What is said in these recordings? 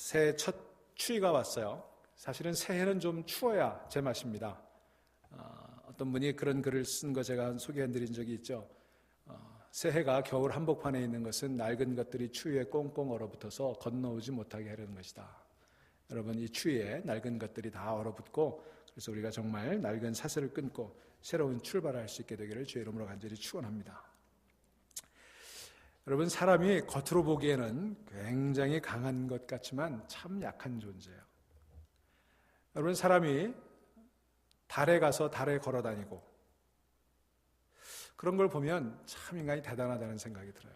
새해 첫 추위가 왔어요. 사실은 새해는 좀 추워야 제맛입니다. 어떤 분이 그런 글을 쓴 거 제가 소개해드린 적이 있죠. 새해가 겨울 한복판에 있는 것은 낡은 것들이 추위에 꽁꽁 얼어붙어서 건너오지 못하게 하려는 것이다. 여러분, 이 추위에 낡은 것들이 다 얼어붙고, 그래서 우리가 정말 낡은 사슬을 끊고 새로운 출발을 할 수 있게 되기를 주의 이름으로 간절히 축원합니다. 여러분, 사람이 겉으로 보기에는 굉장히 강한 것 같지만 참 약한 존재예요. 여러분, 사람이 달에 가서 달에 걸어 다니고 그런 걸 보면 참 인간이 대단하다는 생각이 들어요.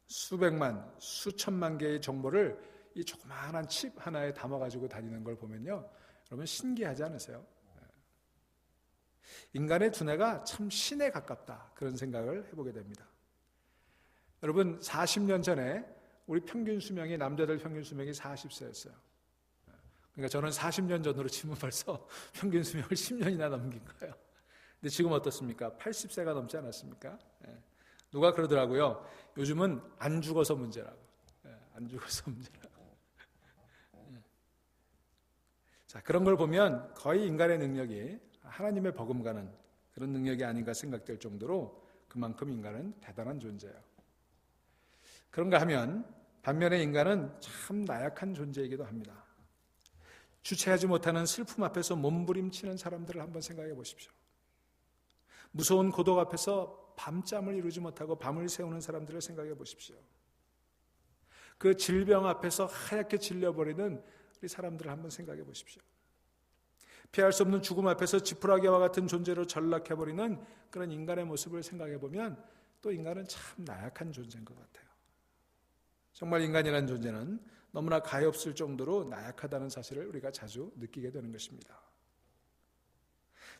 수백만, 수천만 개의 정보를 이 조그마한 칩 하나에 담아가지고 다니는 걸 보면요, 여러분 신기하지 않으세요? 인간의 두뇌가 참 신에 가깝다, 그런 생각을 해보게 됩니다. 여러분, 40년 전에 우리 평균 수명이, 남자들 평균 수명이 40세였어요. 그러니까 저는 40년 전으로 치면 벌써 평균 수명을 10년이나 넘긴 거예요. 근데 지금 어떻습니까? 80세가 넘지 않았습니까? 누가 그러더라고요. 요즘은 안 죽어서 문제라고. 안 죽어서 문제라고. 자, 그런 걸 보면 거의 인간의 능력이 하나님의 버금가는 그런 능력이 아닌가 생각될 정도로 그만큼 인간은 대단한 존재예요. 그런가 하면 반면에 인간은 참 나약한 존재이기도 합니다. 주체하지 못하는 슬픔 앞에서 몸부림치는 사람들을 한번 생각해 보십시오. 무서운 고독 앞에서 밤잠을 이루지 못하고 밤을 새우는 사람들을 생각해 보십시오. 그 질병 앞에서 하얗게 질려버리는 우리 사람들을 한번 생각해 보십시오. 피할 수 없는 죽음 앞에서 지푸라기와 같은 존재로 전락해버리는 그런 인간의 모습을 생각해 보면 또 인간은 참 나약한 존재인 것 같아요. 정말 인간이라는 존재는 너무나 가엾을 정도로 나약하다는 사실을 우리가 자주 느끼게 되는 것입니다.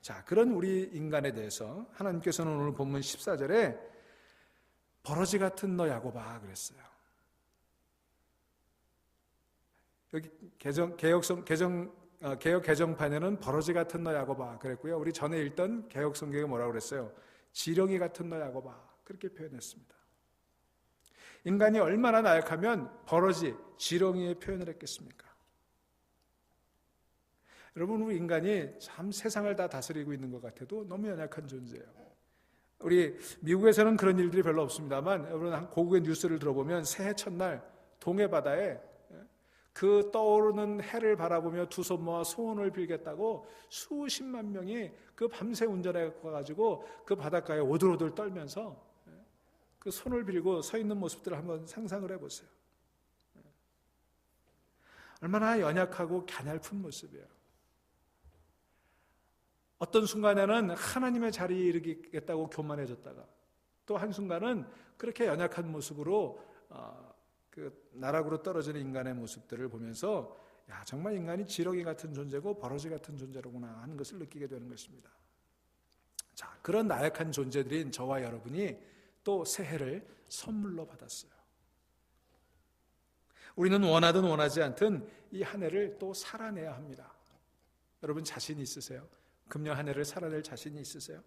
자, 그런 우리 인간에 대해서 하나님께서는 오늘 본문 14절에 버러지 같은 너 야곱아 그랬어요. 여기 개역 개정판에는 버러지 같은 너 야곱아 그랬고요. 우리 전에 읽던 개역 성경에 뭐라고 그랬어요? 지렁이 같은 너 야곱아, 그렇게 표현했습니다. 인간이 얼마나 나약하면 버러지, 지렁이의 표현을 했겠습니까? 여러분, 우리 인간이 참 세상을 다 다스리고 있는 것 같아도 너무 연약한 존재예요. 우리 미국에서는 그런 일들이 별로 없습니다만, 여러분 고국의 뉴스를 들어보면 새해 첫날 동해 바다에 그 떠오르는 해를 바라보며 두 손 모아 소원을 빌겠다고 수십만 명이 그 밤새 운전해 가지고 그 바닷가에 오들오들 떨면서 그 손을 빌고 서 있는 모습들을 한번 상상을 해보세요. 얼마나 연약하고 갸냘픈 모습이에요. 어떤 순간에는 하나님의 자리에 이르겠다고 교만해졌다가 또 한순간은 그렇게 연약한 모습으로 그 나락으로 떨어지는 인간의 모습들을 보면서 야, 정말 인간이 지렁이 같은 존재고 버러지 같은 존재로구나 하는 것을 느끼게 되는 것입니다. 자, 그런 나약한 존재들인 저와 여러분이 또 새해를 선물로 받았어요. 우리는 원하든 원하지 않든 이 한 해를 또 살아내야 합니다. 여러분 자신 있으세요? 금년 한 해를 살아낼 자신이 있으세요?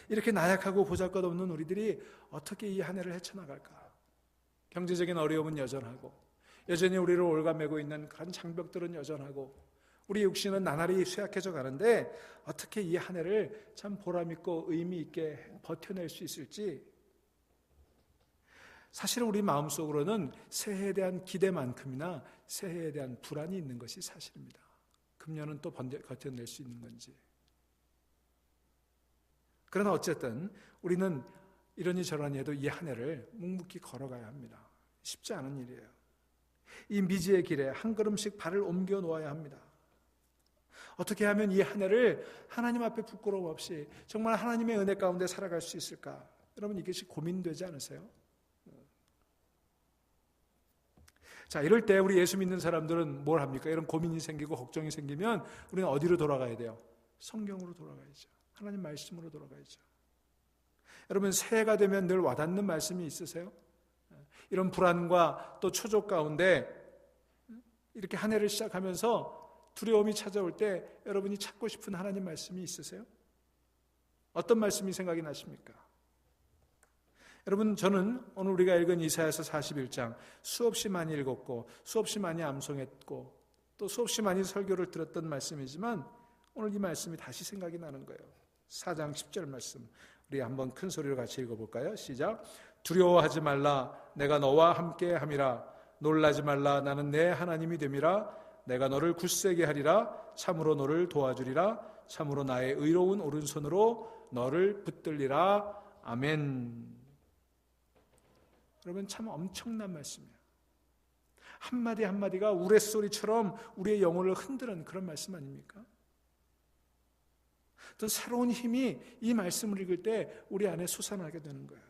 이렇게 나약하고 보잘것없는 우리들이 어떻게 이 한 해를 헤쳐나갈까? 경제적인 어려움은 여전하고 여전히 우리를 올가매고 있는 그런 장벽들은 여전하고 우리 육신은 나날이 쇠약해져 가는데 어떻게 이 한 해를 참 보람있고 의미 있게 버텨낼 수 있을지, 사실은 우리 마음속으로는 새해에 대한 기대만큼이나 새해에 대한 불안이 있는 것이 사실입니다. 금년은 또 버텨낼 수 있는 건지. 그러나 어쨌든 우리는 이러니 저러니 해도 이 한 해를 묵묵히 걸어가야 합니다. 쉽지 않은 일이에요. 이 미지의 길에 한 걸음씩 발을 옮겨 놓아야 합니다. 어떻게 하면 이 한 해를 하나님 앞에 부끄러움 없이 정말 하나님의 은혜 가운데 살아갈 수 있을까? 여러분 이것이 고민되지 않으세요? 자, 이럴 때 우리 예수 믿는 사람들은 뭘 합니까? 이런 고민이 생기고 걱정이 생기면 우리는 어디로 돌아가야 돼요? 성경으로 돌아가야죠. 하나님 말씀으로 돌아가야죠. 여러분 새해가 되면 늘 와닿는 말씀이 있으세요? 이런 불안과 또 초조 가운데 이렇게 한 해를 시작하면서 두려움이 찾아올 때 여러분이 찾고 싶은 하나님 말씀이 있으세요? 어떤 말씀이 생각이 나십니까? 여러분, 저는 오늘 우리가 읽은 이사야서 41장 수없이 많이 읽었고 수없이 많이 암송했고 또 수없이 많이 설교를 들었던 말씀이지만 오늘 이 말씀이 다시 생각이 나는 거예요. 4장 10절 말씀, 우리 한번 큰 소리로 같이 읽어볼까요? 시작. 두려워하지 말라, 내가 너와 함께 함이라. 놀라지 말라, 나는 내 하나님이 됨이라. 내가 너를 굳세게 하리라. 참으로 너를 도와주리라. 참으로 나의 의로운 오른손으로 너를 붙들리라. 아멘. 여러분, 참 엄청난 말씀이에요. 한마디 한마디가 우레소리처럼 우리의 영혼을 흔드는 그런 말씀 아닙니까? 또 새로운 힘이 이 말씀을 읽을 때 우리 안에 솟아나게 되는 거예요.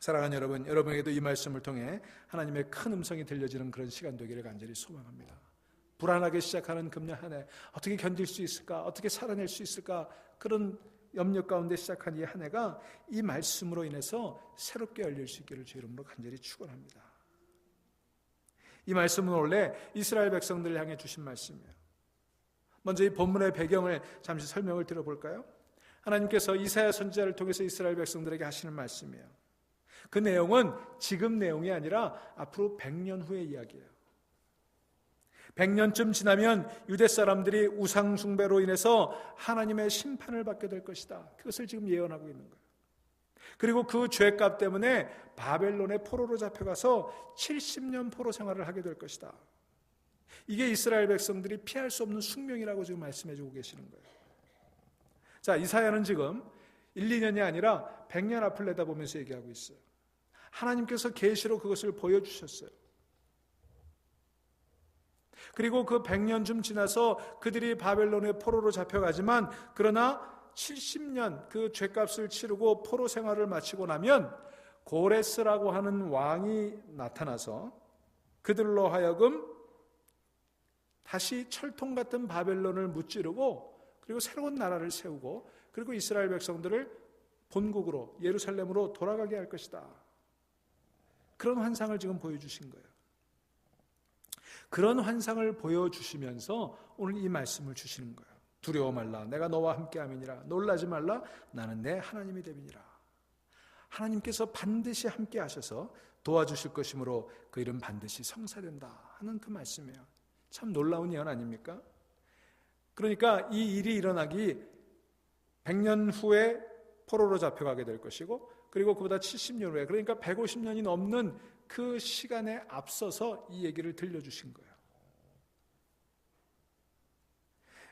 사랑하는 여러분, 여러분에게도 이 말씀을 통해 하나님의 큰 음성이 들려지는 그런 시간 되기를 간절히 소망합니다. 불안하게 시작하는 금년 한 해, 어떻게 견딜 수 있을까? 어떻게 살아낼 수 있을까? 그런 염려 가운데 시작한 이 한 해가 이 말씀으로 인해서 새롭게 열릴 수 있기를 주 이름으로 간절히 축원합니다. 이 말씀은 원래 이스라엘 백성들을 향해 주신 말씀이에요. 먼저 이 본문의 배경을 잠시 설명을 드려볼까요? 하나님께서 이사야 선지자를 통해서 이스라엘 백성들에게 하시는 말씀이에요. 그 내용은 지금 내용이 아니라 앞으로 100년 후의 이야기예요. 100년쯤 지나면 유대 사람들이 우상 숭배로 인해서 하나님의 심판을 받게 될 것이다. 그것을 지금 예언하고 있는 거예요. 그리고 그 죄값 때문에 바벨론의 포로로 잡혀가서 70년 포로 생활을 하게 될 것이다. 이게 이스라엘 백성들이 피할 수 없는 숙명이라고 지금 말씀해 주고 계시는 거예요. 자, 이사야는 지금 1, 2년이 아니라 100년 앞을 내다보면서 얘기하고 있어요. 하나님께서 계시로 그것을 보여주셨어요. 그리고 그 100년쯤 지나서 그들이 바벨론의 포로로 잡혀가지만 그러나 70년 그 죄값을 치르고 포로 생활을 마치고 나면 고레스라고 하는 왕이 나타나서 그들로 하여금 다시 철통 같은 바벨론을 무찌르고 그리고 새로운 나라를 세우고 그리고 이스라엘 백성들을 본국으로 예루살렘으로 돌아가게 할 것이다. 그런 환상을 지금 보여주신 거예요. 그런 환상을 보여주시면서 오늘 이 말씀을 주시는 거예요. 두려워 말라, 내가 너와 함께함이니라. 놀라지 말라, 나는 내 하나님이 됨이니라. 하나님께서 반드시 함께 하셔서 도와주실 것이므로 그 일은 반드시 성사된다 하는 그 말씀이에요. 참 놀라운 예언 아닙니까? 그러니까 이 일이 일어나기 100년 후에 포로로 잡혀가게 될 것이고 그리고 그보다 70년 후에, 그러니까 150년이 넘는 그 시간에 앞서서 이 얘기를 들려주신 거예요.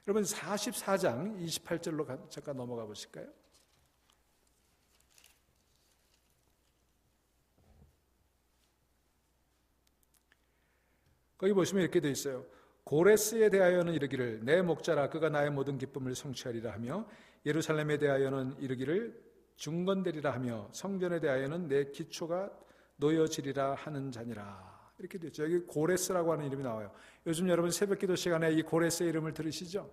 여러분, 44장 28절로 잠깐 넘어가 보실까요? 거기 보시면 이렇게 되어 있어요. 고레스에 대하여는 이르기를 내 목자라 그가 나의 모든 기쁨을 성취하리라 하며 예루살렘에 대하여는 이르기를 중건되리라 하며 성전에 대하여는 내 기초가 놓여지리라 하는 자니라. 이렇게 되죠. 여기 고레스라고 하는 이름이 나와요. 요즘 여러분 새벽기도 시간에 이 고레스의 이름을 들으시죠?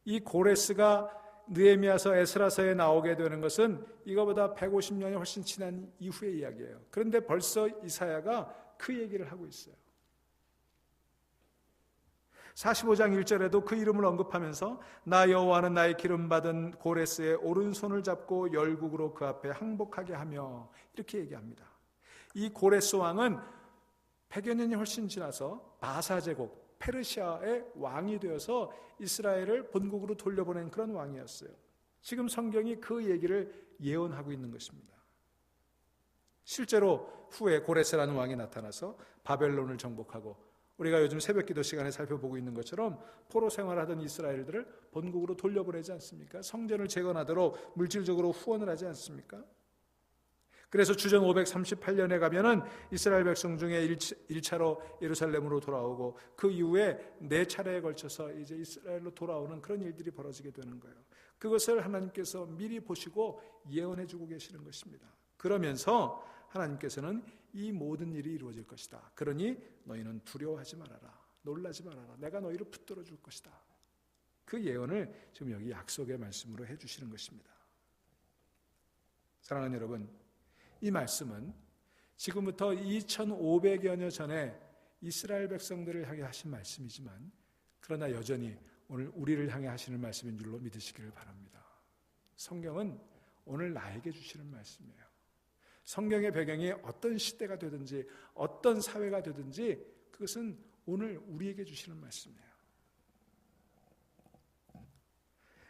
이 고레스가 느헤미야서 에스라서에 나오게 되는 것은 이거보다 150년이 훨씬 지난 이후의 이야기예요. 그런데 벌써 이사야가 그 얘기를 하고 있어요. 45장 1절에도 그 이름을 언급하면서 나 여호와는 나의 기름받은 고레스의 오른손을 잡고 열국으로 그 앞에 항복하게 하며 이렇게 얘기합니다. 이 고레스 왕은 100여 년이 훨씬 지나서 바사 제국 페르시아의 왕이 되어서 이스라엘을 본국으로 돌려보낸 그런 왕이었어요. 지금 성경이 그 얘기를 예언하고 있는 것입니다. 실제로 후에 고레스라는 왕이 나타나서 바벨론을 정복하고 우리가 요즘 새벽기도 시간에 살펴보고 있는 것처럼 포로 생활하던 이스라엘들을 본국으로 돌려보내지 않습니까? 성전을 재건하도록 물질적으로 후원을 하지 않습니까? 그래서 주전 538년에 가면은 이스라엘 백성 중에 1차로 예루살렘으로 돌아오고 그 이후에 4차례에 걸쳐서 이제 이스라엘로 돌아오는 그런 일들이 벌어지게 되는 거예요. 그것을 하나님께서 미리 보시고 예언해 주고 계시는 것입니다. 그러면서 하나님께서는 이 모든 일이 이루어질 것이다. 그러니 너희는 두려워하지 말아라. 놀라지 말아라. 내가 너희를 붙들어 줄 것이다. 그 예언을 지금 여기 약속의 말씀으로 해주시는 것입니다. 사랑하는 여러분, 이 말씀은 지금부터 2500여 년 전에 이스라엘 백성들을 향해 하신 말씀이지만 그러나 여전히 오늘 우리를 향해 하시는 말씀인 줄로 믿으시기를 바랍니다. 성경은 오늘 나에게 주시는 말씀이에요. 성경의 배경이 어떤 시대가 되든지 어떤 사회가 되든지 그것은 오늘 우리에게 주시는 말씀이에요.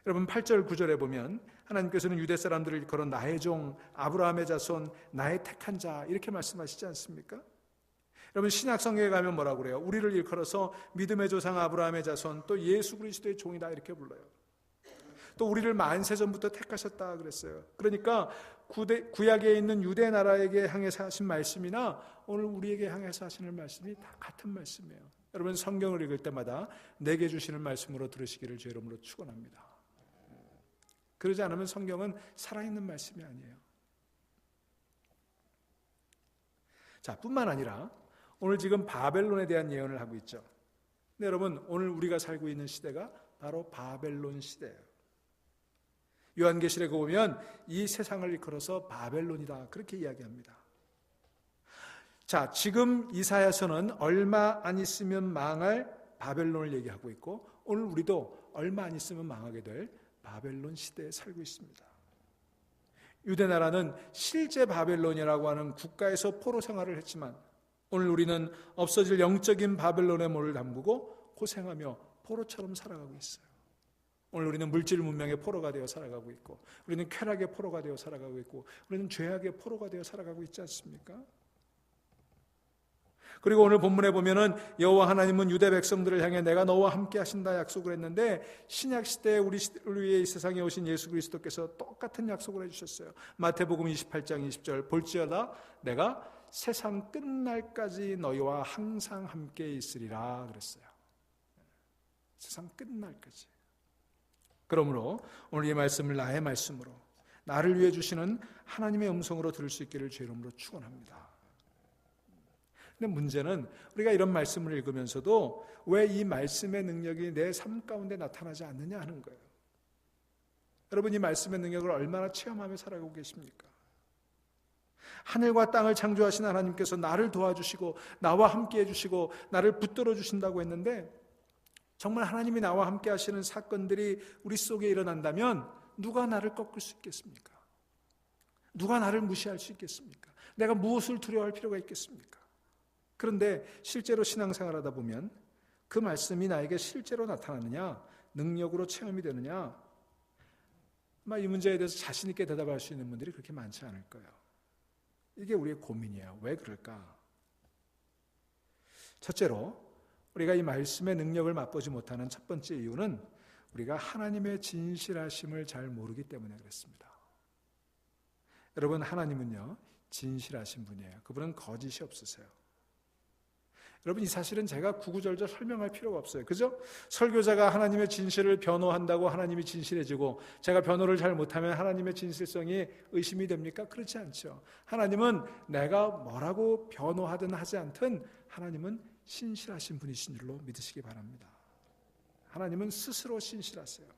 여러분 8절 9절에 보면 하나님께서는 유대 사람들을 일컬어 나의 종 아브라함의 자손 나의 택한 자 이렇게 말씀하시지 않습니까? 여러분 신약 성경에 가면 뭐라고 그래요? 우리를 일컬어서 믿음의 조상 아브라함의 자손 또 예수 그리스도의 종이다 이렇게 불러요. 또 우리를 만세 전부터 택하셨다 그랬어요. 그러니까 구약에 있는 유대 나라에게 향해서 하신 말씀이나 오늘 우리에게 향해서 하시는 말씀이 다 같은 말씀이에요. 여러분 성경을 읽을 때마다 내게 주시는 말씀으로 들으시기를 주 이름으로 축원합니다. 그러지 않으면 성경은 살아있는 말씀이 아니에요. 자, 뿐만 아니라 오늘 지금 바벨론에 대한 예언을 하고 있죠. 근데 여러분 오늘 우리가 살고 있는 시대가 바로 바벨론 시대예요. 요한계시록에 보면 이 세상을 일컬어서 바벨론이다 그렇게 이야기합니다. 자, 지금 이사야서는 얼마 안 있으면 망할 바벨론을 얘기하고 있고 오늘 우리도 얼마 안 있으면 망하게 될 바벨론 시대에 살고 있습니다. 유대 나라는 실제 바벨론이라고 하는 국가에서 포로 생활을 했지만 오늘 우리는 없어질 영적인 바벨론의 몰을 담그고 고생하며 포로처럼 살아가고 있어요. 오늘 우리는 물질 문명의 포로가 되어 살아가고 있고 우리는 쾌락의 포로가 되어 살아가고 있고 우리는 죄악의 포로가 되어 살아가고 있지 않습니까? 그리고 오늘 본문에 보면은 여호와 하나님은 유대 백성들을 향해 내가 너와 함께 하신다 약속을 했는데 신약 시대에 우리 위에 이 세상에 오신 예수 그리스도께서 똑같은 약속을 해주셨어요. 마태복음 28장 20절 볼지어다 내가 세상 끝날까지 너희와 항상 함께 있으리라 그랬어요. 세상 끝날까지. 그러므로 오늘 이 말씀을 나의 말씀으로 나를 위해 주시는 하나님의 음성으로 들을 수 있기를 주 이름으로 축원합니다. 근데 문제는 우리가 이런 말씀을 읽으면서도 왜 이 말씀의 능력이 내 삶 가운데 나타나지 않느냐 하는 거예요. 여러분 이 말씀의 능력을 얼마나 체험하며 살아가고 계십니까? 하늘과 땅을 창조하신 하나님께서 나를 도와주시고 나와 함께 해주시고 나를 붙들어 주신다고 했는데 정말 하나님이 나와 함께 하시는 사건들이 우리 속에 일어난다면 누가 나를 꺾을 수 있겠습니까? 누가 나를 무시할 수 있겠습니까? 내가 무엇을 두려워할 필요가 있겠습니까? 그런데 실제로 신앙생활하다 보면 그 말씀이 나에게 실제로 나타나느냐 능력으로 체험이 되느냐 이 문제에 대해서 자신 있게 대답할 수 있는 분들이 그렇게 많지 않을 거예요. 이게 우리의 고민이에요. 왜 그럴까? 첫째로 우리가 이 말씀의 능력을 맛보지 못하는 첫 번째 이유는 우리가 하나님의 진실하심을 잘 모르기 때문에 그렇습니다. 여러분 하나님은요 진실하신 분이에요. 그분은 거짓이 없으세요. 여러분 이 사실은 제가 구구절절 설명할 필요가 없어요. 그죠? 설교자가 하나님의 진실을 변호한다고 하나님이 진실해지고 제가 변호를 잘 못하면 하나님의 진실성이 의심이 됩니까? 그렇지 않죠. 하나님은 내가 뭐라고 변호하든 하지 않든 하나님은 신실하신 분이신 줄로 믿으시기 바랍니다. 하나님은 스스로 신실하세요.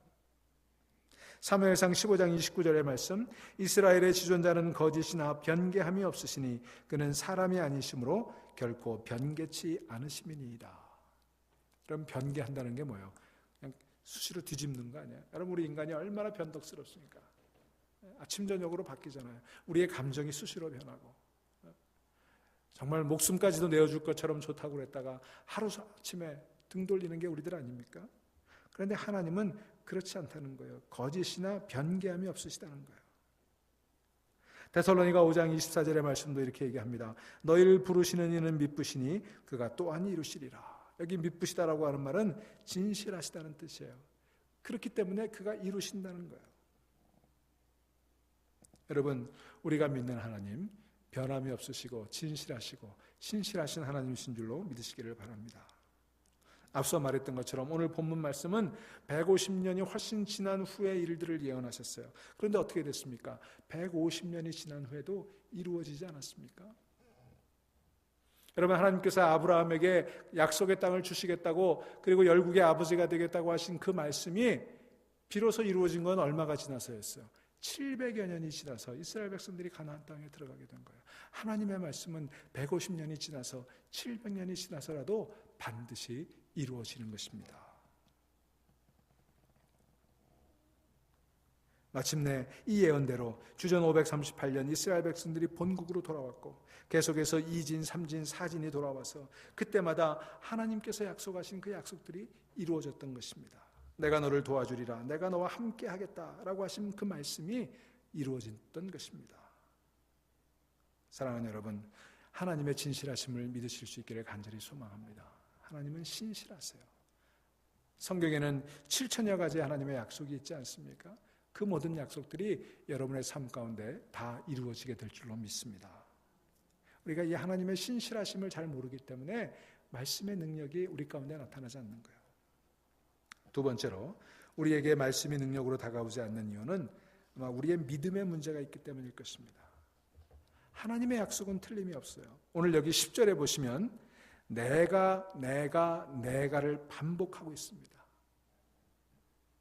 사무엘상 15장 29절의 말씀 이스라엘의 지존자는 거짓이나 변개함이 없으시니 그는 사람이 아니시므로 결코 변개치 않으심이니이다. 그럼 변개한다는 게 뭐예요? 그냥 수시로 뒤집는 거 아니에요? 여러분 우리 인간이 얼마나 변덕스럽습니까? 아침 저녁으로 바뀌잖아요. 우리의 감정이 수시로 변하고 정말 목숨까지도 내어줄 것처럼 좋다고 그랬다가 하루아침에 등 돌리는 게 우리들 아닙니까? 그런데 하나님은 그렇지 않다는 거예요. 거짓이나 변개함이 없으시다는 거예요. 데살로니가 5장 24절의 말씀도 이렇게 얘기합니다. 너희를 부르시는 이는 미쁘시니 그가 또한 이루시리라. 여기 미쁘시다라고 하는 말은 진실하시다는 뜻이에요. 그렇기 때문에 그가 이루신다는 거예요. 여러분 우리가 믿는 하나님 변함이 없으시고 진실하시고 신실하신 하나님이신 줄로 믿으시기를 바랍니다. 앞서 말했던 것처럼 오늘 본문 말씀은 150년이 훨씬 지난 후의 일들을 예언하셨어요. 그런데 어떻게 됐습니까? 150년이 지난 후에도 이루어지지 않았습니까? 여러분 하나님께서 아브라함에게 약속의 땅을 주시겠다고 그리고 열국의 아버지가 되겠다고 하신 그 말씀이 비로소 이루어진 건 얼마가 지나서였어요? 700여 년이 지나서 이스라엘 백성들이 가나안 땅에 들어가게 된 거예요. 하나님의 말씀은 150년이 지나서 700년이 지나서라도 반드시 이루어지는 것입니다. 마침내 이 예언대로 주전 538년 이스라엘 백성들이 본국으로 돌아왔고 계속해서 2진, 3진, 4진이 돌아와서 그때마다 하나님께서 약속하신 그 약속들이 이루어졌던 것입니다. 내가 너를 도와주리라, 내가 너와 함께 하겠다라고 하신 그 말씀이 이루어졌던 것입니다. 사랑하는 여러분, 하나님의 진실하심을 믿으실 수 있기를 간절히 소망합니다. 하나님은 신실하세요. 성경에는 7천여 가지 하나님의 약속이 있지 않습니까? 그 모든 약속들이 여러분의 삶 가운데 다 이루어지게 될 줄로 믿습니다. 우리가 이 하나님의 신실하심을 잘 모르기 때문에 말씀의 능력이 우리 가운데 나타나지 않는 거예요. 두 번째로 우리에게 말씀이 능력으로 다가오지 않는 이유는 아마 우리의 믿음의 문제가 있기 때문일 것입니다. 하나님의 약속은 틀림이 없어요. 오늘 여기 10절에 보시면 내가를 반복하고 있습니다.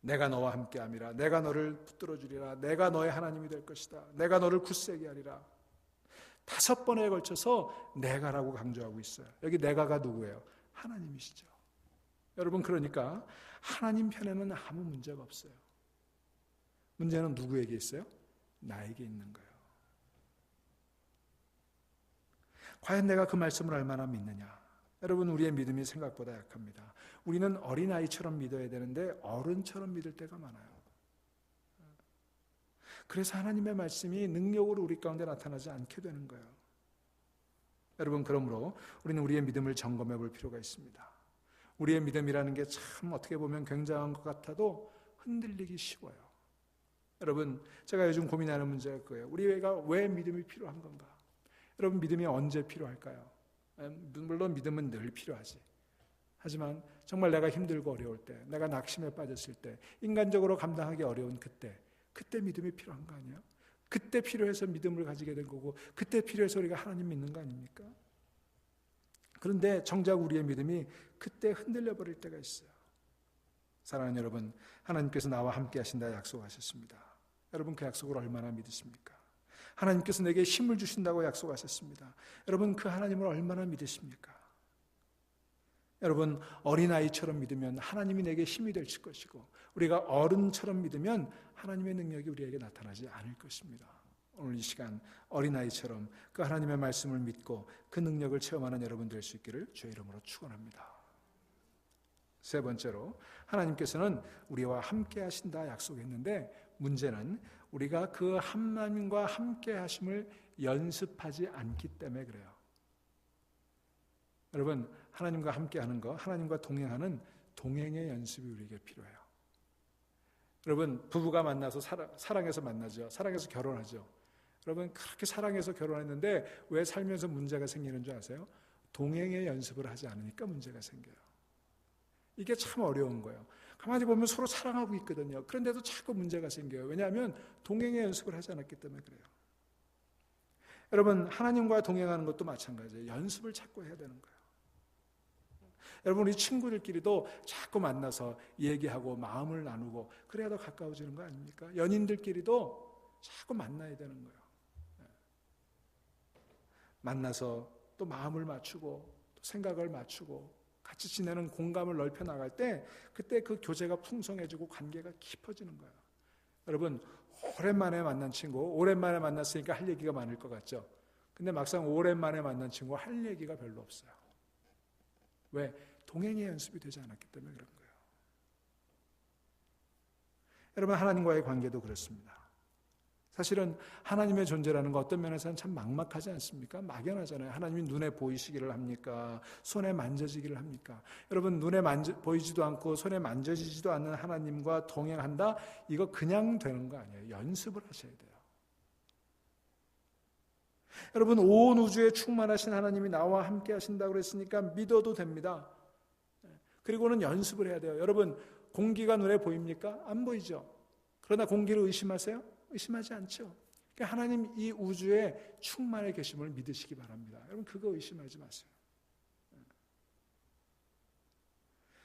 내가 너와 함께함이라, 내가 너를 붙들어 주리라, 내가 너의 하나님이 될 것이다, 내가 너를 굳세게 하리라. 5번에 걸쳐서 내가라고 강조하고 있어요. 여기 내가가 누구예요? 하나님이시죠. 여러분, 그러니까 하나님 편에는 아무 문제가 없어요. 문제는 누구에게 있어요? 나에게 있는 거예요. 과연 내가 그 말씀을 얼마나 믿느냐? 여러분, 우리의 믿음이 생각보다 약합니다. 우리는 어린아이처럼 믿어야 되는데 어른처럼 믿을 때가 많아요. 그래서 하나님의 말씀이 능력으로 우리 가운데 나타나지 않게 되는 거예요. 여러분, 그러므로 우리는 우리의 믿음을 점검해 볼 필요가 있습니다. 우리의 믿음이라는 게 참 어떻게 보면 굉장한 것 같아도 흔들리기 쉬워요. 여러분, 제가 요즘 고민하는 문제가 그거예요. 우리가 왜 믿음이 필요한 건가? 여러분, 믿음이 언제 필요할까요? 물론 믿음은 늘 필요하지. 하지만 정말 내가 힘들고 어려울 때, 내가 낙심에 빠졌을 때, 인간적으로 감당하기 어려운 그때 믿음이 필요한 거 아니에요? 그때 필요해서 믿음을 가지게 된 거고, 그때 필요해서 우리가 하나님 믿는 거 아닙니까? 그런데 정작 우리의 믿음이 그때 흔들려 버릴 때가 있어요. 사랑하는 여러분, 하나님께서 나와 함께 하신다 약속하셨습니다. 여러분, 그 약속을 얼마나 믿으십니까? 하나님께서 내게 힘을 주신다고 약속하셨습니다. 여러분, 그 하나님을 얼마나 믿으십니까? 여러분, 어린아이처럼 믿으면 하나님이 내게 힘이 될 것이고, 우리가 어른처럼 믿으면 하나님의 능력이 우리에게 나타나지 않을 것입니다. 오늘 이 시간 어린아이처럼 그 하나님의 말씀을 믿고 그 능력을 체험하는 여러분 될 수 있기를 주의 이름으로 축원합니다. 세 번째로, 하나님께서는 우리와 함께 하신다 약속했는데 문제는 우리가 그 하나님과 함께 하심을 연습하지 않기 때문에 그래요. 여러분, 하나님과 함께 하는 거, 하나님과 동행하는 동행의 연습이 우리에게 필요해요. 여러분, 부부가 만나서 사랑해서 만나죠. 사랑해서 결혼하죠. 여러분, 그렇게 사랑해서 결혼했는데 왜 살면서 문제가 생기는 줄 아세요? 동행의 연습을 하지 않으니까 문제가 생겨요. 이게 참 어려운 거예요. 가만히 보면 서로 사랑하고 있거든요. 그런데도 자꾸 문제가 생겨요. 왜냐하면 동행의 연습을 하지 않았기 때문에 그래요. 여러분, 하나님과 동행하는 것도 마찬가지예요. 연습을 자꾸 해야 되는 거예요. 여러분, 우리 친구들끼리도 자꾸 만나서 얘기하고 마음을 나누고 그래야 더 가까워지는 거 아닙니까? 연인들끼리도 자꾸 만나야 되는 거예요. 만나서 또 마음을 맞추고 또 생각을 맞추고 같이 지내는 공감을 넓혀 나갈 때 그때 그 교제가 풍성해지고 관계가 깊어지는 거예요. 여러분, 오랜만에 만난 친구, 오랜만에 만났으니까 할 얘기가 많을 것 같죠? 근데 막상 오랜만에 만난 친구 할 얘기가 별로 없어요. 왜? 동행의 연습이 되지 않았기 때문에 그런 거예요. 여러분, 하나님과의 관계도 그렇습니다. 사실은 하나님의 존재라는 거 어떤 면에서는 참 막막하지 않습니까? 막연하잖아요. 하나님이 눈에 보이시기를 합니까? 손에 만져지기를 합니까? 여러분, 눈에 보이지도 않고 손에 만져지지도 않는 하나님과 동행한다? 이거 그냥 되는 거 아니에요. 연습을 하셔야 돼요. 여러분, 온 우주에 충만하신 하나님이 나와 함께 하신다고 그랬으니까 믿어도 됩니다. 그리고는 연습을 해야 돼요. 여러분, 공기가 눈에 보입니까? 안 보이죠? 그러나 공기를 의심하세요? 의심하지 않죠. 그러니까 하나님 이 우주에 충만해 계심을 믿으시기 바랍니다. 여러분, 그거 의심하지 마세요.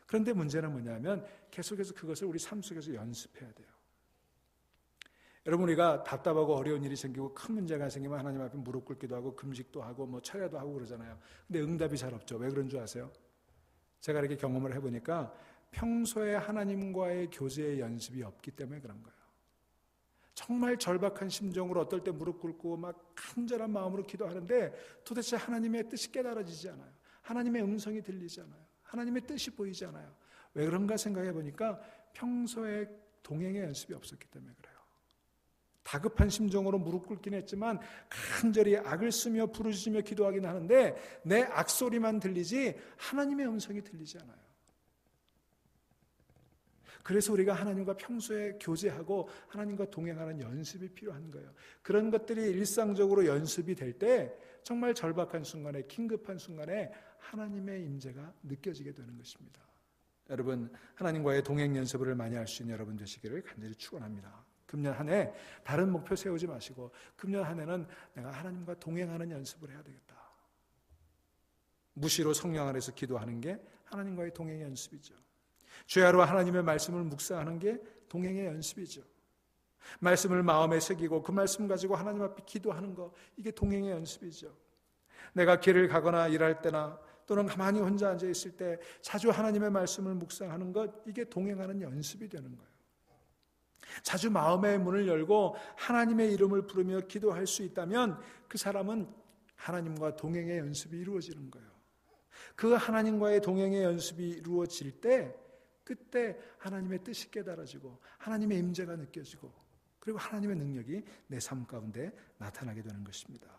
그런데 문제는 뭐냐면 계속해서 그것을 우리 삶 속에서 연습해야 돼요. 여러분, 우리가 답답하고 어려운 일이 생기고 큰 문제가 생기면 하나님 앞에 무릎 꿇기도 하고 금식도 하고 뭐 철야도 하고 그러잖아요. 근데 응답이 잘 없죠. 왜 그런 줄 아세요? 제가 이렇게 경험을 해보니까 평소에 하나님과의 교제의 연습이 없기 때문에 그런 거예요. 정말 절박한 심정으로 어떨 때 무릎 꿇고 막 간절한 마음으로 기도하는데 도대체 하나님의 뜻이 깨달아지지 않아요. 하나님의 음성이 들리지 않아요. 하나님의 뜻이 보이지 않아요. 왜 그런가 생각해 보니까 평소에 동행의 연습이 없었기 때문에 그래요. 다급한 심정으로 무릎 꿇긴 했지만 간절히 악을 쓰며 부르짖으며 기도하긴 하는데 내 악소리만 들리지 하나님의 음성이 들리지 않아요. 그래서 우리가 하나님과 평소에 교제하고 하나님과 동행하는 연습이 필요한 거예요. 그런 것들이 일상적으로 연습이 될 때 정말 절박한 순간에, 긴급한 순간에 하나님의 임재가 느껴지게 되는 것입니다. 여러분, 하나님과의 동행 연습을 많이 할 수 있는 여러분 되시기를 간절히 축원합니다. 금년 한 해 다른 목표 세우지 마시고 금년 한 해는 내가 하나님과 동행하는 연습을 해야 되겠다. 무시로 성령 안에서 기도하는 게 하나님과의 동행의 연습이죠. 주야로 하나님의 말씀을 묵상하는 게 동행의 연습이죠. 말씀을 마음에 새기고 그 말씀 가지고 하나님 앞에 기도하는 거, 이게 동행의 연습이죠. 내가 길을 가거나 일할 때나 또는 가만히 혼자 앉아 있을 때 자주 하나님의 말씀을 묵상하는 것, 이게 동행하는 연습이 되는 거예요. 자주 마음의 문을 열고 하나님의 이름을 부르며 기도할 수 있다면 그 사람은 하나님과 동행의 연습이 이루어지는 거예요. 그 하나님과의 동행의 연습이 이루어질 때 그때 하나님의 뜻이 깨달아지고 하나님의 임재가 느껴지고 그리고 하나님의 능력이 내 삶 가운데 나타나게 되는 것입니다.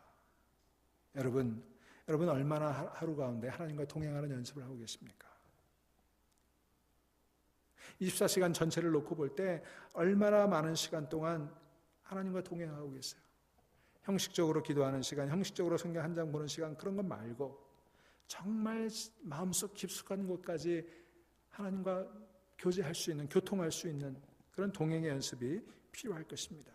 여러분 얼마나 하루 가운데 하나님과 동행하는 연습을 하고 계십니까? 24시간 전체를 놓고 볼 때 얼마나 많은 시간 동안 하나님과 동행하고 계세요? 형식적으로 기도하는 시간, 형식적으로 성경 한 장 보는 시간, 그런 것 말고 정말 마음속 깊숙한 곳까지 하나님과 교제할 수 있는, 교통할 수 있는 그런 동행의 연습이 필요할 것입니다.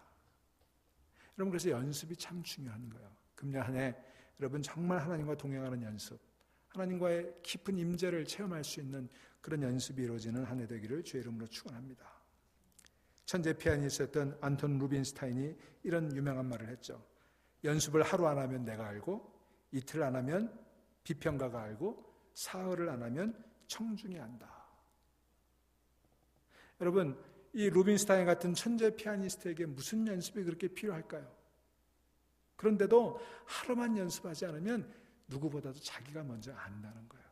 여러분, 그래서 연습이 참 중요한 거예요. 금년 한 해 여러분 정말 하나님과 동행하는 연습, 하나님과의 깊은 임재를 체험할 수 있는 그런 연습이 이루어지는 한 해 되기를 주의 이름으로 축원합니다. 천재 피아니스트였던 안톤 루빈스타인이 이런 유명한 말을 했죠. 연습을 하루 안 하면 내가 알고, 이틀 안 하면 비평가가 알고, 사흘을 안 하면 청중이 안다. 여러분, 이 루빈스타인 같은 천재 피아니스트에게 무슨 연습이 그렇게 필요할까요? 그런데도 하루만 연습하지 않으면 누구보다도 자기가 먼저 안다는 거예요.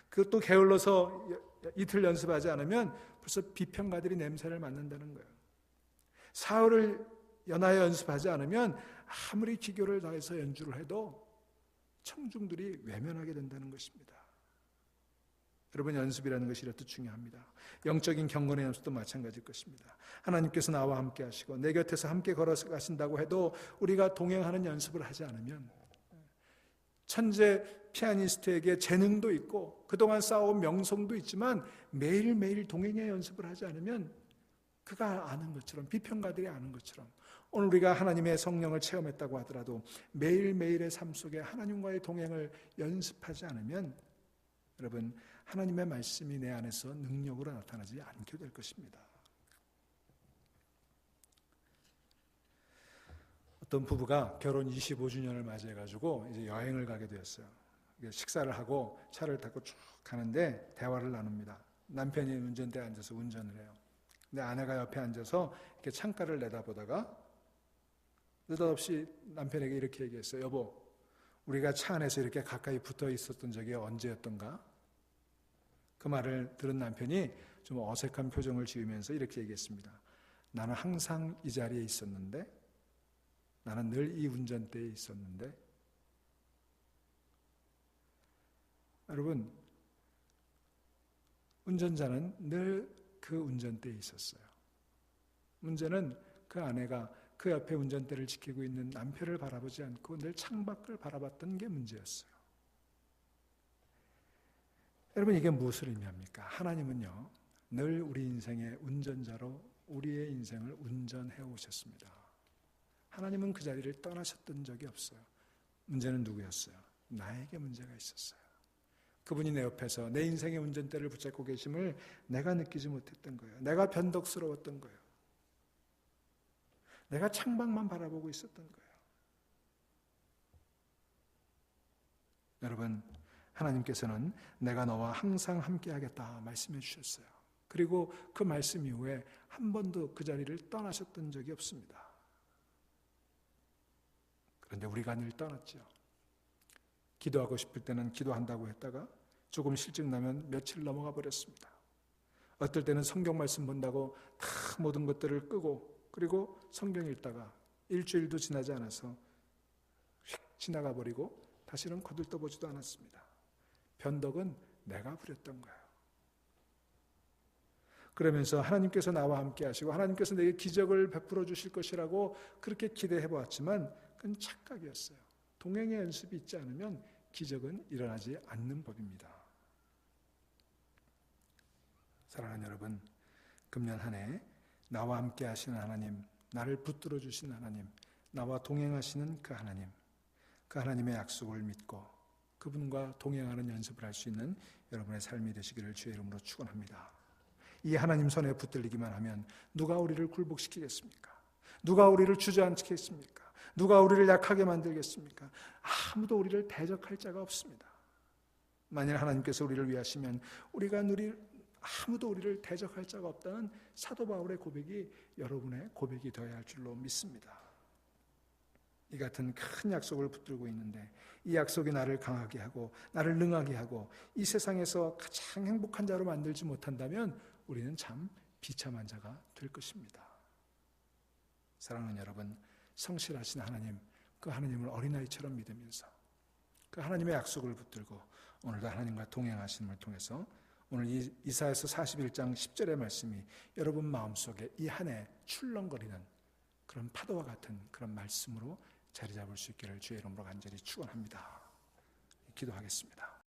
그것도 게을러서 이틀 연습하지 않으면 벌써 비평가들이 냄새를 맡는다는 거예요. 사흘을 연하여 연습하지 않으면 아무리 기교를 다해서 연주를 해도 청중들이 외면하게 된다는 것입니다. 여러분, 연습이라는 것이 이렇듯 중요합니다. 영적인 경건의 연습도 마찬가지일 것입니다. 하나님께서 나와 함께 하시고 내 곁에서 함께 걸어가신다고 해도 우리가 동행하는 연습을 하지 않으면 천재 피아니스트에게 재능도 있고 그동안 쌓아온 명성도 있지만 매일매일 동행의 연습을 하지 않으면 그가 아는 것처럼, 비평가들이 아는 것처럼 오늘 우리가 하나님의 성령을 체험했다고 하더라도 매일매일의 삶 속에 하나님과의 동행을 연습하지 않으면 여러분, 하나님의 말씀이 내 안에서 능력으로 나타나지 않게 될 것입니다. 어떤 부부가 결혼 25주년을 맞이해가지고 이제 여행을 가게 되었어요. 식사를 하고 차를 타고 쭉 가는데 대화를 나눕니다. 남편이 운전대에 앉아서 운전을 해요. 근데 아내가 옆에 앉아서 이렇게 창가를 내다보다가 느닷없이 남편에게 이렇게 얘기했어요. 여보, 우리가 차 안에서 이렇게 가까이 붙어 있었던 적이 언제였던가? 그 말을 들은 남편이 좀 어색한 표정을 지으면서 이렇게 얘기했습니다. 나는 항상 이 자리에 있었는데, 나는 늘 이 운전대에 있었는데. 여러분, 운전자는 늘 그 운전대에 있었어요. 문제는 그 아내가 그 옆에 운전대를 지키고 있는 남편을 바라보지 않고 늘 창밖을 바라봤던 게 문제였어요. 여러분, 이게 무엇을 의미합니까? 하나님은요, 늘 우리 인생의 운전자로 우리의 인생을 운전해 오셨습니다. 하나님은 그 자리를 떠나셨던 적이 없어요. 문제는 누구였어요? 나에게 문제가 있었어요. 그분이 내 옆에서 내 인생의 운전대를 붙잡고 계심을 내가 느끼지 못했던 거예요. 내가 변덕스러웠던 거예요. 내가 창밖만 바라보고 있었던 거예요. 여러분, 하나님께서는 내가 너와 항상 함께 하겠다 말씀해 주셨어요. 그리고 그 말씀 이후에 한 번도 그 자리를 떠나셨던 적이 없습니다. 그런데 우리가 늘 떠났죠. 기도하고 싶을 때는 기도한다고 했다가 조금 실증 나면 며칠 넘어가 버렸습니다. 어떨 때는 성경 말씀 본다고 다 모든 것들을 끄고 그리고 성경 읽다가 일주일도 지나지 않아서 휙 지나가 버리고 다시는 거들떠보지도 않았습니다. 변덕은 내가 부렸던 거예요. 그러면서 하나님께서 나와 함께 하시고 하나님께서 내게 기적을 베풀어 주실 것이라고 그렇게 기대해 보았지만 그건 착각이었어요. 동행의 연습이 있지 않으면 기적은 일어나지 않는 법입니다. 사랑하는 여러분, 금년 한 해 나와 함께 하시는 하나님, 나를 붙들어 주신 하나님, 나와 동행하시는 그 하나님의 약속을 믿고 그분과 동행하는 연습을 할 수 있는 여러분의 삶이 되시기를 주의 이름으로 축원합니다. 이 하나님 손에 붙들리기만 하면 누가 우리를 굴복시키겠습니까? 누가 우리를 주저앉히겠습니까? 누가 우리를 약하게 만들겠습니까? 아무도 우리를 대적할 자가 없습니다. 만일 하나님께서 우리를 위하시면 아무도 우리를 대적할 자가 없다는 사도 바울의 고백이 여러분의 고백이 되어야 할 줄로 믿습니다. 이 같은 큰 약속을 붙들고 있는데 이 약속이 나를 강하게 하고 나를 능하게 하고 이 세상에서 가장 행복한 자로 만들지 못한다면 우리는 참 비참한 자가 될 것입니다. 사랑하는 여러분, 성실하신 하나님, 그 하나님을 어린아이처럼 믿으면서 그 하나님의 약속을 붙들고 오늘도 하나님과 동행하심을 통해서 오늘 이사야서 41장 10절의 말씀이 여러분 마음속에 이 한 해 출렁거리는 그런 파도와 같은 그런 말씀으로 자리 잡을 수 있기를 주의 이름으로 간절히 축원합니다. 기도하겠습니다.